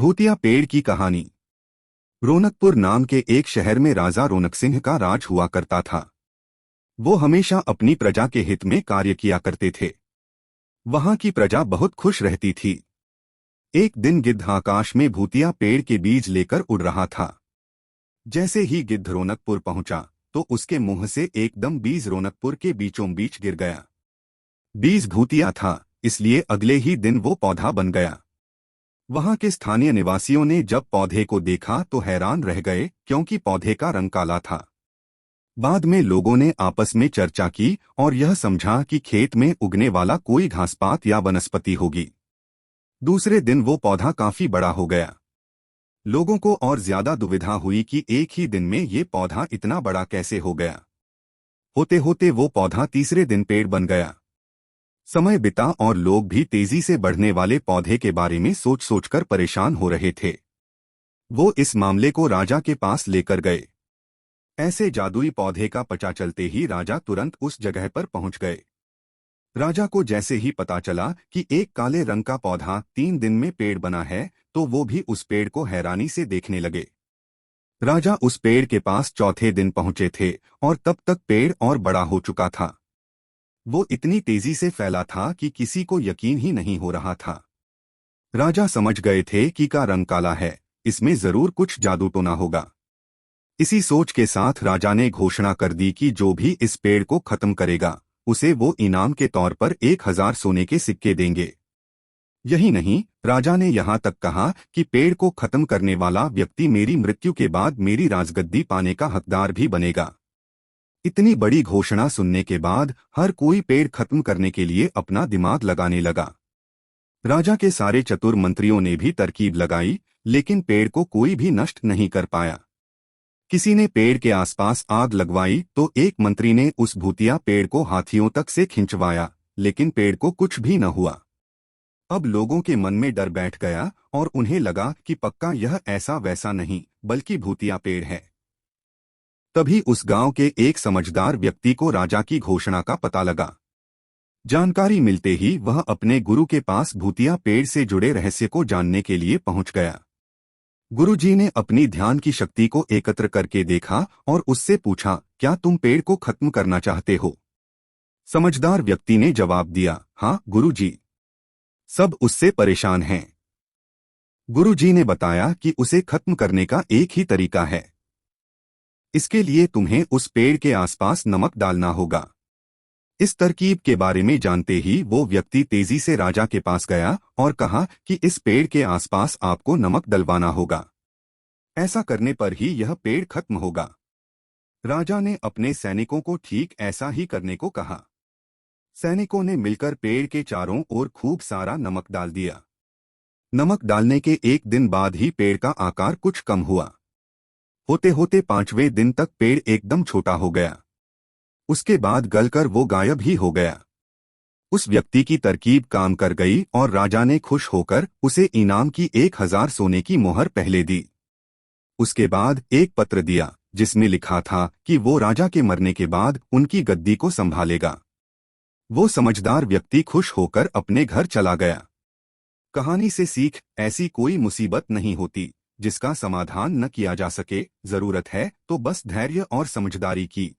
भूतिया पेड़ की कहानी। रौनकपुर नाम के एक शहर में राजा रौनक सिंह का राज हुआ करता था। वो हमेशा अपनी प्रजा के हित में कार्य किया करते थे। वहां की प्रजा बहुत खुश रहती थी। एक दिन गिद्ध आकाश में भूतिया पेड़ के बीज लेकर उड़ रहा था। जैसे ही गिद्ध रौनकपुर पहुंचा तो उसके मुंह से एकदम बीज रौनकपुर के बीचों बीच गिर गया। बीज भूतिया था, इसलिए अगले ही दिन वो पौधा बन गया। वहां के स्थानीय निवासियों ने जब पौधे को देखा तो हैरान रह गए, क्योंकि पौधे का रंग काला था। बाद में लोगों ने आपस में चर्चा की और यह समझा कि खेत में उगने वाला कोई घासपात या वनस्पति होगी। दूसरे दिन वो पौधा काफी बड़ा हो गया। लोगों को और ज्यादा दुविधा हुई कि एक ही दिन में ये पौधा इतना बड़ा कैसे हो गया। होते होते वो पौधा तीसरे दिन पेड़ बन गया। समय बिता और लोग भी तेजी से बढ़ने वाले पौधे के बारे में सोच सोचकर परेशान हो रहे थे। वो इस मामले को राजा के पास लेकर गए। ऐसे जादुई पौधे का पता चलते ही राजा तुरंत उस जगह पर पहुंच गए। राजा को जैसे ही पता चला कि एक काले रंग का पौधा 3 दिन में पेड़ बना है, तो वो भी उस पेड़ को हैरानी से देखने लगे। राजा उस पेड़ के पास चौथे दिन पहुंचे थे और तब तक पेड़ और बड़ा हो चुका था। वो इतनी तेजी से फैला था कि किसी को यकीन ही नहीं हो रहा था। राजा समझ गए थे कि का रंग काला है, इसमें जरूर कुछ जादू टोना होगा। इसी सोच के साथ राजा ने घोषणा कर दी कि जो भी इस पेड़ को खत्म करेगा उसे वो इनाम के तौर पर 1000 सोने के सिक्के देंगे। यही नहीं, राजा ने यहाँ तक कहा कि पेड़ को खत्म करने वाला व्यक्ति मेरी मृत्यु के बाद मेरी राजगद्दी पाने का हकदार भी बनेगा। इतनी बड़ी घोषणा सुनने के बाद हर कोई पेड़ खत्म करने के लिए अपना दिमाग लगाने लगा। राजा के सारे चतुर मंत्रियों ने भी तरकीब लगाई, लेकिन पेड़ को कोई भी नष्ट नहीं कर पाया। किसी ने पेड़ के आसपास आग लगवाई तो एक मंत्री ने उस भूतिया पेड़ को हाथियों तक से खिंचवाया, लेकिन पेड़ को कुछ भी न हुआ। अब लोगों के मन में डर बैठ गया और उन्हें लगा कि पक्का यह ऐसा वैसा नहीं बल्कि भूतिया पेड़ है। तभी उस गांव के एक समझदार व्यक्ति को राजा की घोषणा का पता लगा। जानकारी मिलते ही वह अपने गुरु के पास भूतिया पेड़ से जुड़े रहस्य को जानने के लिए पहुंच गया। गुरुजी ने अपनी ध्यान की शक्ति को एकत्र करके देखा और उससे पूछा, क्या तुम पेड़ को खत्म करना चाहते हो? समझदार व्यक्ति ने जवाब दिया, हाँ गुरुजी। सब उससे परेशान हैं। गुरुजी ने बताया कि उसे खत्म करने का एक ही तरीका है। इसके लिए तुम्हें उस पेड़ के आसपास नमक डालना होगा। इस तरकीब के बारे में जानते ही वो व्यक्ति तेजी से राजा के पास गया और कहा कि इस पेड़ के आसपास आपको नमक डलवाना होगा। ऐसा करने पर ही यह पेड़ खत्म होगा। राजा ने अपने सैनिकों को ठीक ऐसा ही करने को कहा। सैनिकों ने मिलकर पेड़ के चारों ओर खूब सारा नमक डाल दिया। नमक डालने के एक दिन बाद ही पेड़ का आकार कुछ कम हुआ। होते होते 5वें दिन तक पेड़ एकदम छोटा हो गया। उसके बाद गलकर वो गायब ही हो गया। उस व्यक्ति की तरकीब काम कर गई और राजा ने खुश होकर उसे इनाम की 1000 सोने की मोहर पहले दी। उसके बाद एक पत्र दिया जिसमें लिखा था कि वो राजा के मरने के बाद उनकी गद्दी को संभालेगा। वो समझदार व्यक्ति खुश होकर अपने घर चला गया। कहानी से सीख, ऐसी कोई मुसीबत नहीं होती जिसका समाधान न किया जा सके। जरूरत है तो बस धैर्य और समझदारी की।